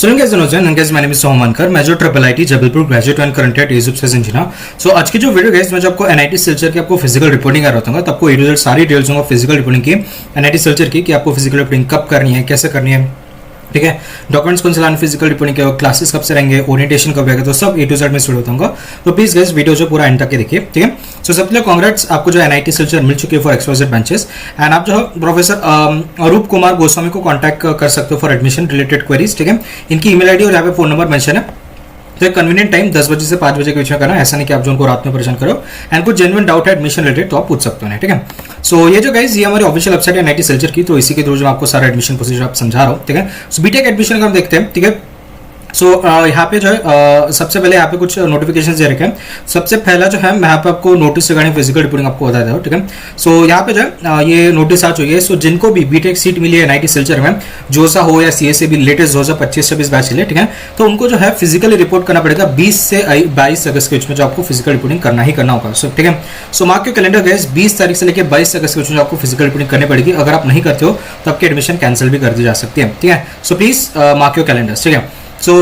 So, my name is Soham Mankar, मैं जो triple IT Jabalpur graduate and current at यूजुफ से इंजीनियर। सो आज की जो वीडियो है मैं जो आपको एनआईटी सिलचर की आपको फिजिकल रिपोर्टिंग कर रहा हूँ, तो आपको ए टू जेड सारी डिटेल्स दूंगा फिजिकल रिपोर्टिंग की, एनआईटी सिलचर की कि आपको फिजिकल रिपोर्टिंग कब करनी है, कैसे करनी है, ठीक है, डॉक्यूमेंट्स कौन से लाने, फिजिकल रिपोर्टिंग के क्लासेस कब से रहेंगे, ओरिएंटेशन कब रहेगा, तो सब ए टू जेड में स्टूडियो बताऊंगा। तो प्लीज गाइस वीडियो जो पूरा एंड तक के देखिए, ठीक है। सो सबसे पहले कांग्रेट्स, आपको जो एनआईटी सिलचर मिल चुकी है फॉर XYZ बेंचेस, एंड आप जो प्रोफेसर अरूप कुमार गोस्वामी को कांटेक्ट कर सकते हो फॉर एडमिशन रिलेटेड क्वेरीज, ठीक है। इनकी ईमेल आईडी और यहाँ पे फोन नंबर मेंशन है। तो एक कन्वीनियंट टाइम 10 बजे से 5 बजे के बीच में करना, ऐसा नहीं कि आप जो उनको रात में परेशान करो, एंड कुछ जेन्युइन डाउट है एडमिशन रिलेटेड तो आप पूछ सकते हो, ठीक है। सो ये जो गाइस ये हमारी ऑफिशियल वेबसाइट है एनआईटी सिलचर की, तो इसी के थ्रू जो आपको सारा एडमिशन प्रोसीजर आप समझा रहा हूँ, ठीक है। सो बीटेक एडमिशन का हम देखते हैं, ठीक है। सो यहाँ पे जो है सबसे पहले यहाँ पे कुछ नोटिफिकेशन दे रखे हैं। सबसे पहला जो है मैं यहाँ पे आपको नोटिस रिगार्डिंग फिजिकल रिपोर्टिंग आपको बता देता हूँ, ठीक है। सो यहाँ पे जो है ये नोटिस आ चुकी है। सो जिनको भी बीटेक सीट मिली है एनआईटी सिलचर में, जोसा हो या सीएसए भी लेटेस्ट 2025-26 बैच ले, ठीक है, तो उनको जो है फिजिकली रिपोर्ट करना पड़ेगा 20 से 22 अगस्त के बीच में, जो आपको फिजिकल रिपोर्टिंग करना ही करना होगा। सो ठीक है, सो मार्क के कैलेंडर गैस 20 तारीख से लेकर 22 अगस्त के बीच में आपको फिजिकल रिपोर्टिंग करनी पड़ेगी। अगर आप नहीं करते हो तो आपकी एडमिशन कैंसिल भी कर दी जा सकती है, ठीक है। So please mark your calendar, ठीक है। सो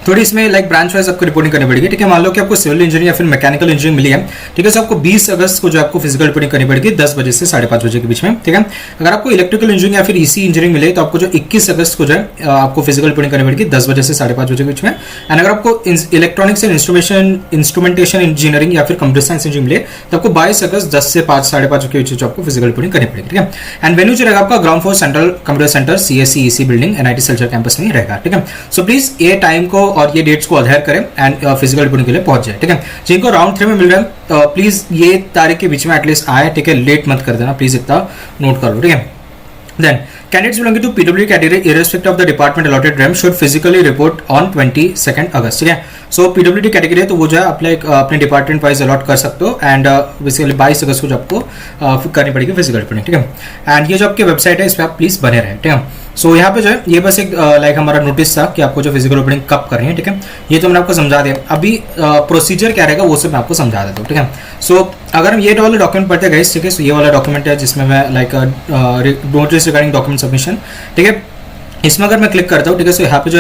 थोड़ी इसमें लाइक ब्रांच वाइज आपको रिपोर्टिंग करनी पड़ेगी, ठीक है। मान लो कि आपको सिविल इंजीनियरिंग या फिर मैकेनिकल इंजीनियरिंग मिली है, ठीक है। सो आपको 20 अगस्त को जो आपको फिजिकल रिपोर्टिंग करनी पड़ेगी 10 बजे से 5:30 बजे के बीच में, ठीक है। अगर आपको इलेक्ट्रिकल इंजीनियरिंग या फिर ईसी इंजीनियरिंग मिले तो आपको जो 21 अगस्त को जो है आपको फिजिकल रिपोर्टिंग करनी पड़ेगी 10 बजे से 5:30 बजे के बीच में। एंड अगर आपको इलेक्ट्रॉनिक्स एंड इंस्ट्रूमेंटेशन इंजीनियरिंग या फिर कंप्यूटर साइंस इंजीनियरिंग मिले तो आपको 22 अगस्त 10 से 5:30 के बीच आपको फिजिकल रिपोर्टिंग करनी पड़ेगी, ठीक है। एंड वेन्यू जो रहेगा आपका ground floor central computer centre CSE EC building NIT Silchar campus में ही रहेगा, ठीक है। सो प्लीज ये टाइम को और ये डेट्स को करें एंड फिजिकल रिपोर्टिंग के लिए पहुंच जाए, ठीक है। जिनको राउंड 3 में मिल रहा है प्लीज ये तारीख के बीच में एटलीस्ट आए, ठीक है। लेट मत कर देना प्लीज, इतना नोट कर लो, ठीक है। Then candidates belonging to PWD category irrespective of the department allotted RAM should physically report on 22nd अगस्त, ठीक है। सो PWD कैटेगरी है तो वो जो है अपने डिपार्टमेंट वाइज अलॉट कर सकते हो, एंड बेसिकली 22 अगस्त को जो आपको करनी पड़ेगी फिजिकल रिपोर्टिंग, ठीक है। एंड ये जो आपकी वेबसाइट है इस पर आप प्लीज बने रहें, ठीक है। सो यहाँ पे जो है ये बस एक लाइक हमारा नोटिस था कि आपको जो फिजिकल रिपोर्टिंग कब करनी है, ठीक है। ये तो मैंने आपको समझा दिया। अभी प्रोसीजर क्या रहेगा वो सब मैं आपको समझा देता हूँ, ठीक है। सो अगर हम ये वाला डॉक्यूमेंट पढ़ते हैं गाइस, ठीक है। सो ये वाला डॉक्यूमेंट है जिसमें मैं like notice regarding document submission, ठीक है। इसमें अगर मैं क्लिक करता हूँ, ठीक है। सो यहाँ पे जो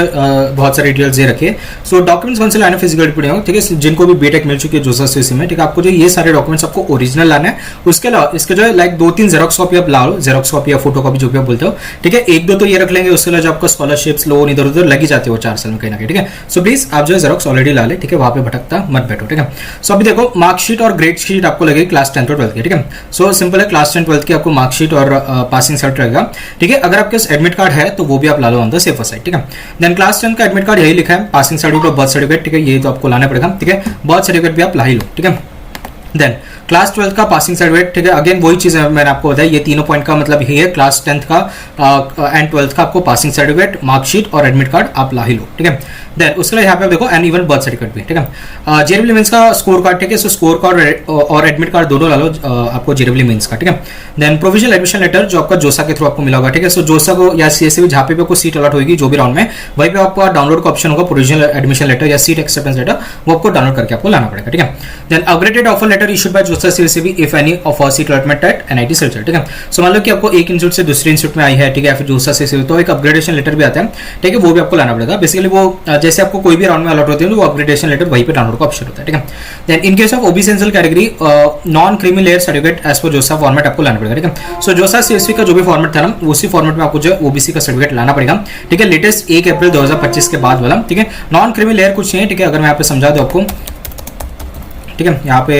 बहुत सारे डिटेल्स दे रखे। सो डॉक्यूमेंट्स कौन से लाने फिजिकल रिपोर्टिंग, ठीक है। जिनको भी बीटेक मिल चुकी है जोसा सीएसई में, ठीक है, आपको जो ये सारे डॉक्यूमेंट्स आपको ओरिजिनल लाना है। उसके अलावा इसके जो है लाइक 2-3 जेरोक्स कॉपी आप ला लो, जेरोक्स कॉपी या फोटो कॉपी जो भी आप बोलते हो, ठीक है। 1-2 तो ये रख लेंगे, उसके अलावा जो आपका स्कॉलरशिप्स लोन इधर उधर लगी जाती है वो 4 साल में कहीं ना कहीं, ठीक है। सो प्लीज आप जो है जेरोक्स ऑलरेडी ला ले, ठीक है, वहाँ पे भटकता मत बैठो, ठीक है। सो अभी देखो मार्कशीट और ग्रेड शीट आपको लगेगी क्लास 10 और 12 की, ठीक है। सो सिंपल है, क्लास 10 12 की आपको मार्कशीट और पासिंग सर्ट रहेगा, ठीक है। अगर आपके पास एडमिट कार्ड है तो वो भी आप ला लो ऑन द सेफर साइड, ठीक है। देन क्लास 10 का एडमिट कार्ड यही लिखा है, पासिंग सर्टिफिकेट और बर्थ सर्टिफिकेट, ठीक है, ये तो आपको लाना पड़ेगा, ठीक है। बर्थ सर्टिफिकेट भी आप ला ही लो, ठीक है। देन क्लास 12 का पासिंग सर्टिफिकेट, ठीक है। अगेन वही चीज है मैंने आपको बताया, ये तीनों पॉइंट का मतलब यही है, क्लास 10 का एंड 12 का आपको पासिंग सर्टिफिकेट, मार्कशीट और एडमिट कार्ड आप ला ही लो, ठीक है। देन उसके लिए यहाँ पे देखो एंड इवन बर्थ सर्टिफिकेट भी, ठीक है। जेडब्ल्यू मेंस का स्कोर कार्ड, ठीक है। सो स्कोर कार्ड और एडमिट कार्ड दोनों ला लो आपको जेडब्ल्यू मेंस का, ठीक है। देन प्रोविजनल एडमिशन लेटर जो आपका जोसा के थ्रू आपको मिला होगा, ठीक है। सो जोसा को या सीएसए जहाँ पे आपको सीट अलॉट होगी जो भी राउंड में, वहीं पे आपको डाउनलोड का ऑप्शन होगा, प्रोविजनल एडमिशन लेटर या सीट एक्सेप्टेंस लेटर, वो आपको डाउनलोड करके आपको लाना पड़ेगा, ठीक है। Then upgraded offer letter issued by JoSAA CSA if any of seat allotment at NIT Silchar, ठीक है। सो मान लो कि आपको एक इंस्टीट्यूट से दूसरे इंस्टीट्यूट में आई है, ठीक है, फिर जोसा से तो एक अपग्रेडेशन लेटर भी आता है, ठीक है, वो भी आपको लाना पड़ेगा। बेसिकली वो जैसे आपको कोई भी राउंड में अलॉट होते हैं तो वो अपग्रेडेशन लेटर वहीं पे डाउनलोड का ऑप्शन होता है, ठीक है। Then in case of OBC essential category non creamy layer certificate as per JoSAA format आपको लाना पड़ेगा, ठीक है। सो जोसा सीएसवी का जो भी फॉर्मेट था ना, उसी फॉर्मेट में आपको जो ओबीसी का सर्टिफिकेट लाना पड़ेगा, ठीक है। लेटेस्ट 1 अप्रैल 2025 के बाद वाला, ठीक है। नॉन क्रीमी लेयर कुछ नहीं है, ठीक है। अगर मैं यहाँ पे समझा दूं आपको, ठीक है, यहाँ पे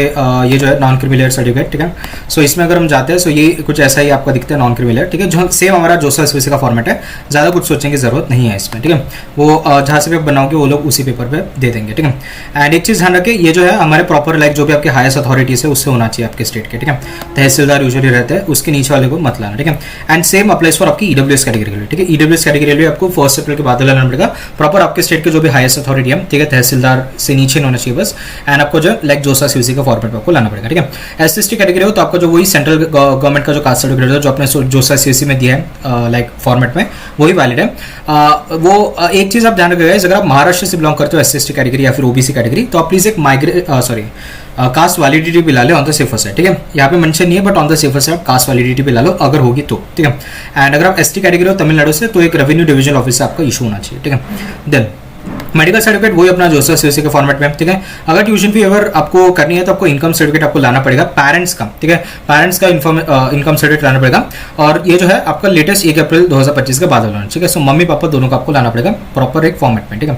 ये जो है नॉन क्रीमी लेयर सर्टिफिकेट, ठीक है। सो इसमें अगर हम जाते हैं सो ये कुछ ऐसा ही आपका दिखता है नॉन क्रीमी लेयर, ठीक है, जो सेम हमारा जोसा एसवीसी का फॉर्मेट है, ज़्यादा कुछ सोचने की जरूरत नहीं है इसमें, ठीक है। वो जहाँ से भी आप बनाओगे वो लोग उसी पेपर पे दे देंगे, ठीक है। एंड एक चीज़ ध्यान रखें, ये जो है हमारे प्रॉपर लाइक जो भी आपके हाईएस्ट अथॉरिटीज है उससे होना चाहिए आपके स्टेट के, ठीक है। तहसीलदार यूजुअली रहते हैं, उसके नीचे वाले को मत लाना, ठीक है। एंड सेम अप्लाइज फॉर आपकी ईडब्ल्यूएस कैटेगरी के लिए, ठीक है। ईडब्ल्यूएस कैटेगरी के लिए आपको 1 अप्रैल के बाद लाना पड़ेगा, प्रॉपर आपके स्टेट के जो भी हाईएस्ट अथॉरिटी है, ठीक है, तहसीलदार से नीचे होना चाहिए बस। एंड आपको जो लाइक जोसा सीयूसी का फॉर्मेट में आपको लाना पड़ेगा, ठीक है। SC/ST कैटेगरी हो तो आपका जो वही सेंट्रल गवर्नमेंट का जो कास्ट सर्टिफिकेट है जो अपने जोसा सीयूसी में दिया है लाइक फॉर्मेट में, वही वैलिड है। वो एक चीज आप ध्यान रखिएगा, अगर आप महाराष्ट्र से बिलोंग करते हो SC/ST कैटेगरी या फिर OBC कैटेगरी, तो आप प्लीज एक कास्ट वैलिडिटी भी ला ले ऑन द सेफर साइड, ठीक है। यहाँ पे मेंशन नहीं है but on the safer side cast validity भी ला लो अगर होगी तो, ठीक है। एंड अगर आप ST कैटेगरी हो तमिलनाडु से तो एक रेवेन्यू डिवीजन ऑफिस से आपका इशू होना चाहिए, ठीक है। देन मेडिकल सर्टिफिकेट वही अपना जोसा सीयूसी के फॉर्मेट में, ठीक है। अगर ट्यूशन फी अगर आपको करनी है तो आपको इनकम सर्टिफिकेट आपको लाना पड़ेगा पेरेंट्स का, ठीक है। पेरेंट्स का इनकम सर्टिफिकेट लाना पड़ेगा और ये जो है आपका लेटेस्ट 1 अप्रैल 2025 के बाद होना, ठीक है। सो मम्मी पापा दोनों को आपको लाना पड़ेगा प्रॉपर एक फॉर्मेट में, ठीक है।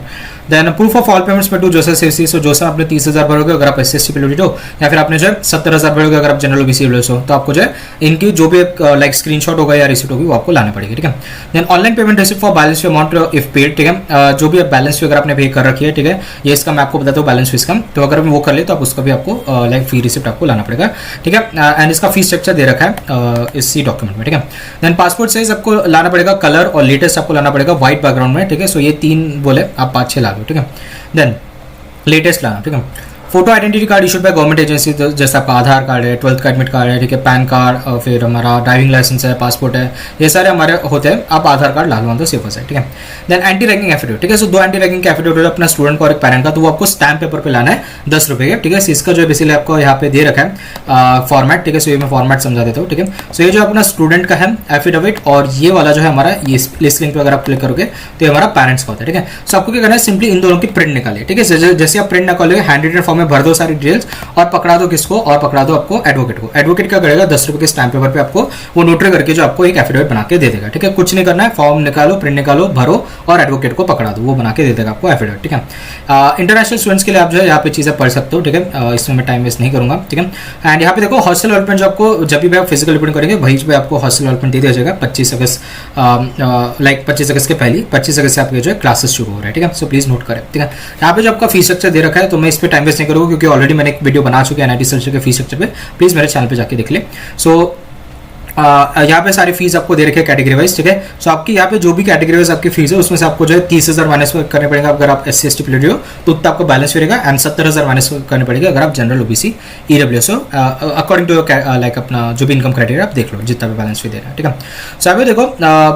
Then proof of all payments made to JoSAA सीयूसी, सो जोसा आपने 30,000 भरोगे अगर आप SC/ST पिलोडेड हो, या फिर आपने जो है 70,000 भरोगे अगर आप जनरल OBC हो, तो आपको जो है इनकी जो भी लाइक स्क्रीनशॉट होगा या रिसिप्ट होगी वो आपको लाना पड़ेगी, ठीक है। Then online payment receipt for balance fee amount if paid, ठीक है। जो भी बैलेंस फी अगर आपने पे कर रखी है, ठीक है, ये इसका मैं आपको बताता हूँ बैलेंस फीस का, तो अगर वो कर ले तो आप उसका भी आपको लाइक फी रिसिप्ट आपको लाना पड़ेगा, ठीक है। एंड इसका फीस स्ट्रक्चर दे रखा है इसी डॉक्यूमेंट में, ठीक है। देन पासपोर्ट साइज आपको लाना पड़ेगा, कलर और लेटेस्ट आपको लाना पड़ेगा व्हाइट बैकग्राउंड में, ठीक है। सो ये 3 बोले आप 5-6 ला लो, ठीक है। देन लेटेस्ट लाना, ठीक है। Photo identity card issued by government agency, जैसे आपका आधार कार्ड है, 12th का एडमिट कार्ड है, ठीक है, पैन कार्ड और फिर हमारा ड्राइविंग लाइसेंस है, पासपोर्ट है, ये सारे हमारे होते हैं। आप आधार कार्ड ला लो ऑन द सेफर साइड, ठीक है। देन एंटी रैगिंग एफिडेविट, ठीक है। सो 2 एंटी रैगिंग एफिडेविट अपना स्टूडेंट का और एक पैरेंट का, तो वो आपको स्टैम्प पेपर पे लाना है 10 रुपए के, ठीक है। इसका जो बेसिकली आपको यहाँ पे दे रखा है फॉर्मेट, ठीक है। सो ये मैं फॉर्मेट समझा देता हूँ, ठीक है। सो ये जो अपना स्टूडेंट का है एफिडेविट और ये वाला जो है हमारा ये इस लिंक पे अगर आप क्लिक करोगे तो ये हमारा पेरेंट्स का होता है, ठीक है। सो आपको क्या करना है, सिंपली इन दोनों की प्रिंट निकालिए, ठीक है। जैसे आप प्रिंट निकालोगे हैंड रिटन फॉर्म में भर दो सारी डिटेल्स और पकड़ा दो किसको, और पकड़ा दो आपको एडवोकेट को। एडवोकेट क्या करेगा, 10 रुपए के स्टैम्प पेपर पे आपको वो नोटरी करके जो आपको एक एफिडेविट बना के दे देगा, ठीक है। कुछ नहीं करना है, फॉर्म निकालो, प्रिंट निकालो, भरो और एडवोकेट को पकड़ा दो, वो बना के दे देगा आपको एफिडेविट, ठीक है। इंटरनेशनल स्टूडेंट्स के लिए आप जो है यहाँ पे चीजें पढ़ सकते हो, ठीक है। इसमें मैं टाइम वेस्ट नहीं करूंगा, ठीक है। एंड यहाँ पे देखो हॉस्टल अलॉटमेंट जो आपको जब भी आप फिजिकल रिपोर्टिंग करेंगे वहीं पे आपको हॉस्टल अलॉटमेंट दे दिया जाएगा 25 अगस्त, लाइक 25 अगस्त के पहले 25 अगस्त से आपके जो है क्लासेस शुरू हो रहे हैं, ठीक है। सो प्लीज नोट करें, ठीक है। यहाँ पे जो आपका फीस स्ट्रक्चर दे रखा है तो मैं इस पर टाइम वेस्ट नहीं करूँगा क्योंकि ऑलरेडी मैंने एक वीडियो बना चुका है NIT के फीस स्ट्रक्चर पे, प्लीज मेरे चैनल पे जाके देख ले। सो यहाँ पे सारी फीस आपको दे रखे हैं कैटेगरी वाइज, ठीक है। सो आपकी यहाँ पे जो भी कैटेगरी वाइज आपकी फीस है उसमें से आपको जो है 30,000 माइनस करने पड़ेगा अगर आप SC/ST पिलोडेड हो तो उतना आपको बैलेंस रहेगा, एंड 70,000 माइनस करने पड़ेगा अगर आप जनरल OBC EWS हो, अकॉर्डिंग टू लाइक अपना जो भी इनकम क्राइटेरिया आप देख लो जितना भी बैलेंस फी दे रहा है, ठीक है। सो यहाँ पे देखो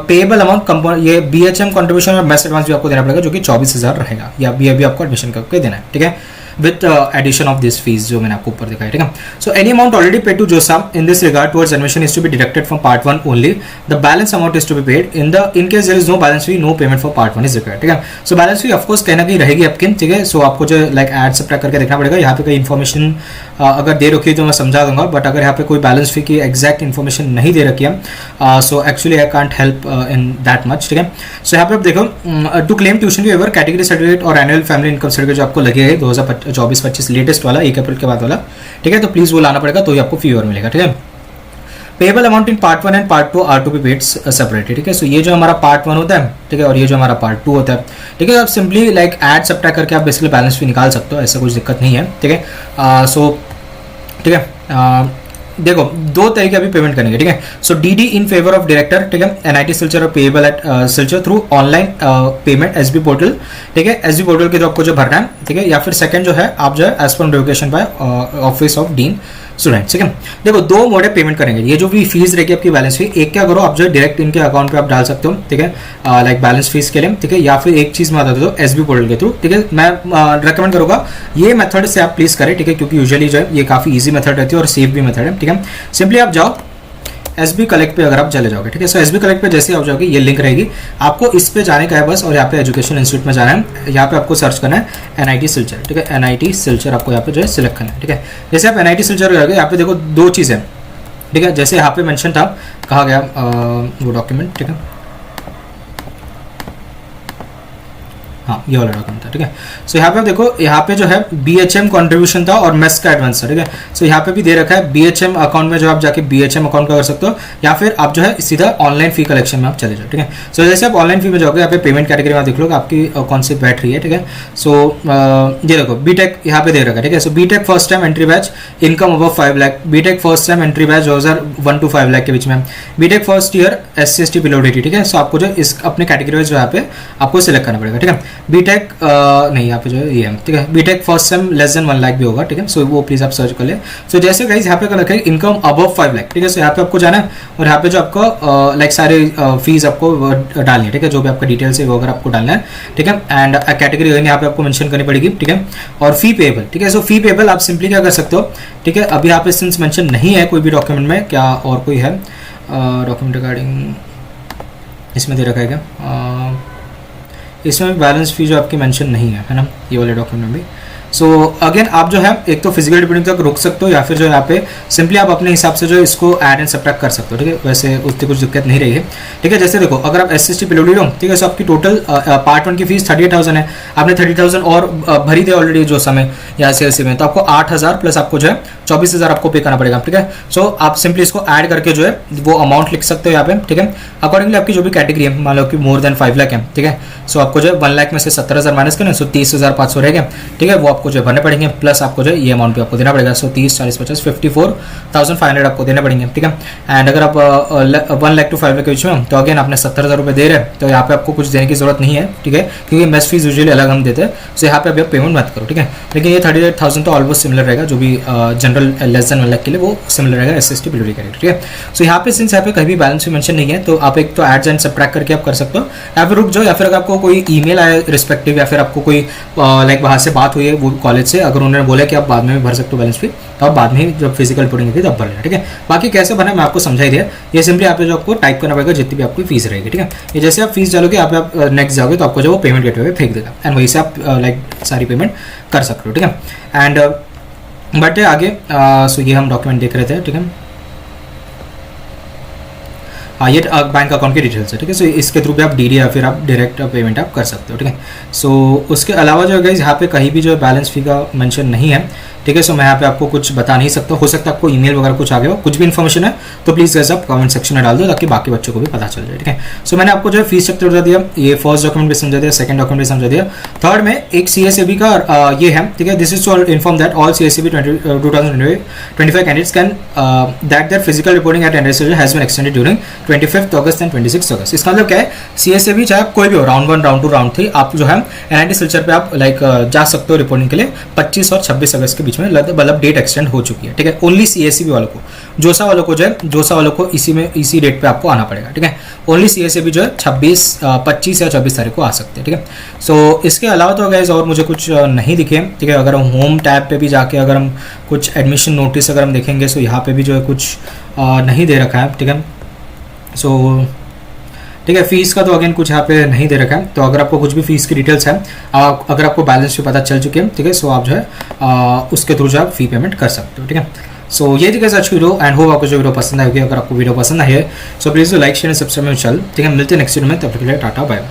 पेएबल अमाउंट ये BHM कॉन्ट्रीब्यूशन और मेस एडवांस भी आपको देना पड़ेगा जो कि 24,000 रहेगा, या भी आपको एडमिशन करके देना है, ठीक है, with addition of this fees जो मैंने आपको ऊपर दिखाया, ठीक है। So any amount already paid to JOSA in this regard towards admission is to be deducted from part 1 only. The balance amount is to be paid in case there is no balance fee, no payment for part 1 is required, ठीक है। So balance fee of course कहीं ना कहीं रहेगी आपकी, ठीक है। So आपको जो लाइक एड सब्ट्रैक्ट करके देखना पड़ेगा। यहाँ पे कोई इन्फॉर्मेशन अगर दे रखी है तो मैं समझा दूंगा, बट अगर यहाँ पे कोई बैलेंस फी की एग्जैक्ट इन्फॉर्मेशन नहीं दे रखी है so actually I can't help in that much, ठीक है। सो यहाँ पे आप देखो to claim tuition fee waiver category certificate और एनुअल फैमिली इनकम सर्टिफिकेट जो आपको लगेगा 2024-25 लेटेस्ट वाला 1 अप्रैल के बाद वाला, ठीक है। तो प्लीज वो लाना पड़ेगा तो ही आपको फी और मिलेगा, ठीक है। Payable amount in part 1 and part 2 are to be paid separately, ठीक है। सो ये जो हमारा पार्ट 1 होता है, ठीक है, और ये जो हमारा पार्ट 2 होता है, ठीक है। आप सिंपली लाइक ऐड सब्ट्रैक्ट करके आप बेसिकली बैलेंस फी निकाल सकते हो, ऐसा कुछ दिक्कत नहीं है, ठीक है। सो ठीक है, देखो 2 तरीके अभी पेमेंट करेंगे, ठीक है। सो DD in favour of director, ठीक है, NIT सिल्चर और payable eight Silchar through online payment SB portal, ठीक है। SB पोर्टल के जो आपको जो भरना है, ठीक है, या फिर सेकंड जो है आप जो है as per notification by office of dean student, ठीक है। देखो 2 मोड है पेमेंट करेंगे। ये जो भी फीस रहेगी आपकी बैलेंस फी, एक क्या करो आप जो डायरेक्ट इनके अकाउंट पे आप डाल सकते हो, ठीक है, लाइक बैलेंस फीस के लिए, ठीक है, या फिर एक चीज मैं बता देता हूँ SB पोर्टल के थ्रू, ठीक है। मैं रेकमेंड करूंगा ये मेथड से आप प्लीज करें, ठीक है, क्योंकि यूजुअली जो है ये काफी ईजी मेथड रहती है और सेफ भी मेथड है, ठीक है। सिंपली आप जाओ SB कलेक्ट पे अगर आप चले जाओगे, ठीक है। सो SB कलेक्ट पे जैसे आप जाओगे ये लिंक रहेगी, आपको इस पे जाने का है बस, और यहाँ पे एजुकेशन इंस्टीट्यूट में जाना है, यहाँ पे आपको सर्च करना है NIT सिल्चर, ठीक है। NIT सिल्चर आपको यहाँ पे जो है सिलेक्ट करना है, ठीक है। जैसे आप NIT सिल्चर जाओगे यहाँ पे देखो 2 चीज़ें, ठीक है। जैसे यहाँ पे मेंशन था, कहा गया वो डॉक्यूमेंट, ठीक है, हाँ ये वाला डॉक्यूमेंट था, ठीक है। सो यहाँ पे देखो यहाँ पे जो है BHM कंट्रीब्यूशन था और मेस का एडवांस था, ठीक है। सो यहाँ पे भी दे रखा है BHM अकाउंट में जो आप जाके BHM अकाउंट का कर सकते हो, या फिर आप जो है सीधा ऑनलाइन फी कलेक्शन में आप चले जाओ, ठीक है। सो जैसे आप ऑनलाइन फी में जाओगे यहाँ पे पेमेंट कैटेगरी में देख लो आपकी कौन सी बैठ रही है, ठीक है। सो ये देखो BTech यहाँ पे दे रखा है, ठीक है। सो BTech first time entry batch income above 5 lakh, BTech first time entry batch 2001 to 5 lakh के बीच में, BTech फर्स्ट ईयर SC/ST पिलोडेड, ठीक है। सो आपको जो इस अपने कैटेगरी वाइज जो यहाँ पे आपको सिलेक्ट करना पड़ेगा, ठीक है। बीटेक नहीं, यहाँ पे जो है ये है, ठीक है, BTech first sem less than 1 lakh भी होगा, ठीक है। सो वो प्लीज आप सर्च कर ले। सो जैसे गाइज यहाँ पे रखा है इनकम अबव 5 लाख, ठीक है। सो यहाँ पे आपको जाना है और यहाँ पे जो आपको लाइक सारे फीस आपको डालनी है, ठीक है, जो भी आपका डिटेल्स है वो अगर आपको डालना है, ठीक है। एंड कैटेगरी यहाँ पे आपको मेंशन करनी पड़ेगी, ठीक है। और फी पेबल, ठीक है। सो फी पेबल आप सिंपली क्या कर सकते हो, ठीक है, अभी यहाँ पे सिंस मेंशन नहीं है कोई भी डॉक्यूमेंट में, क्या और कोई है डॉक्यूमेंट रिगार्डिंग इसमें दे रखा है क्या, इसमें बैलेंस फी जो आपकी मेंशन नहीं है ना, ये वाले डॉक्यूमेंट में भी। सो अगेन आप जो है एक तो फिजिकल डिपोजिट तक रुक सकते हो या फिर जो यहाँ पे सिंपली आप अपने हिसाब से जो इसको ऐड एंड सब्ट्रैक्ट कर सकते हो, ठीक है। वैसे उससे कुछ दिक्कत नहीं रही है, ठीक है। जैसे देखो अगर आप SST पीडब्ल्यूडी हो, ठीक है, सो आपकी टोटल पार्ट 1 की फीस 38,000 है, आपने 30,000 और भरी दे ऑलरेडी जो समय या CLC में, तो आपको 8,000 प्लस आपको जो है 24,000 आपको पे करना पड़ेगा, ठीक है। सो आप सिंपली इसको ऐड करके जो है वो अमाउंट लिख सकते हो यहाँ पे, ठीक है। अकॉर्डिंगली आपकी जो भी कैटेगरी है, मान लो कि मोर देन 5 लाख है, ठीक है। सो आपको जो है 1 लाख में से 17,000 माइनस करना, सो 30,500 रहेगा, ठीक है। वो आपको जो भरने पड़ेंगे, प्लस आपको जो ये अमाउंट भी आपको देना पड़ेगा। सो 30, 40, 50, 54,500 आपको देने पड़ेंगे, ठीक है। एंड अगर आप 1 लाख टू 5 लाख के बीच में, तो अगेन आपने 70,000 रुपये दे रहे हैं, तो यहाँ पे आपको कुछ देने की जरूरत नहीं है, ठीक है, क्योंकि मेस फीस यूजुअली अलग हम देते हैं। सो यहाँ पे अभी आप पेमेंट मत करो, ठीक है। लेकिन ये 38,000 तो ऑलमोस्ट सिमिलर रहेगा, जो भी जनरल लेस देन 1 लाख के लिए वो सिमिलर रहेगा SST पीडब्ल्यूडी का, ठीक है। सो यहाँ पे सिंस यहाँ पे कहीं भी बैलेंस भी मेंशन नहीं है, तो आप एक तो एड एंड सब्ट्रैक्ट करके आप कर सकते हो, या फिर रुक जाओ, या फिर अगर आपको कोई ईमेल आया रिस्पेक्टिव, या फिर आपको कोई लाइक वहाँ से बात हुई है वो कॉलेज से, अगर उन्होंने बोला कि आप बाद में भर सकते हो बैलेंस फी, तो आप बाद में जब फिजिकल रिपोर्टिंग होगी तब भर लेना, ठीक है। बाकी कैसे भरना मैं आपको समझाई दिया, ये सिंपली आप जो आपको टाइप करना पड़ेगा जितनी भी आपकी फीस रहेगी, ठीक है। ये जैसे आप फीस डालोगे, आप नेक्स्ट जाओगे तो आपको जो वो पेमेंट गेटवे पे फेंक देगा, एंड वहीं से आप लाइक सारी पेमेंट कर सकते हो, ठीक है। एंड बट आगे सो ये हम डॉक्यूमेंट देख रहे थे, ठीक है। हाँ, ये बैंक अकाउंट की डिटेल्स है, ठीक है। सो इसके थ्रू भी आप DD या फिर आप डायरेक्ट पेमेंट आप कर सकते हो, ठीक है। सो उसके अलावा जो है यहाँ पे कहीं भी जो बैलेंस फी का मेंशन नहीं है, ठीक है। सो मैं यहाँ पे आपको कुछ बता नहीं सकता, हो सकता है आपको ईमेल वगैरह कुछ आ गया हो, कुछ भी इन्फॉर्मेशन है तो प्लीज़ गाइस आप कमेंट सेक्शन में डाल दो ताकि बाकी बच्चों को भी पता चल जाए, ठीक है। सो मैंने आपको जो है फीस स्ट्रक्चर बता दिया, ये फर्स्ट डॉक्यूमेंट भी समझा दिया, सेकंड डॉक्यूमेंट भी समझा दिया। थर्ड में एक CSAB का ये है, ठीक है। This is to inform that all CSAB 2025 candidates can that their physical reporting at NIT has been extended during 25 August and 26 August. इसका मतलब क्या है, CSAB चाहे कोई भी हो, राउंड 1, राउंड 2, राउंड 3, आप जो है NIT सिलचर पे आप लाइक जा सकते हो रिपोर्टिंग के लिए 25 और 26 अगस्त के बीच में, मतलब डेट एक्सटेंड हो चुकी है, ठीक है। ओनली CSAB वालों को, जोसा वालों को जो है, जोसा वालों को इसी डेट पे आपको आना पड़ेगा, ठीक है। ओनली CSAB जो है 25 या 26 तारीख को आ सकते हैं, ठीक है। सो इसके अलावा तो गाइस और मुझे कुछ नहीं दिखे, ठीक है। अगर हम होम टैब पे भी जाके अगर हम कुछ एडमिशन नोटिस अगर हम देखेंगे, सो यहाँ पे भी जो है कुछ नहीं दे रखा है, ठीक है। सो ठीक है, फीस का तो अगेन कुछ यहाँ पे नहीं दे रखा है, तो अगर आपको कुछ भी फीस की डिटेल्स है, अगर आपको बैलेंस भी पता चल चुके हैं, ठीक है, सो आप जो है उसके थ्रू जो आप फी पेमेंट कर सकते हो, ठीक है। सो ये थी आज की वीडियो, एंड होप आपको जो वीडियो पसंद आएगी। अगर आपको वीडियो पसंद आई है so please like share subscribe में चल, ठीक है। मिलते हैं नेक्स्ट वीडियो में, तब तक के लिए टाटा बाय।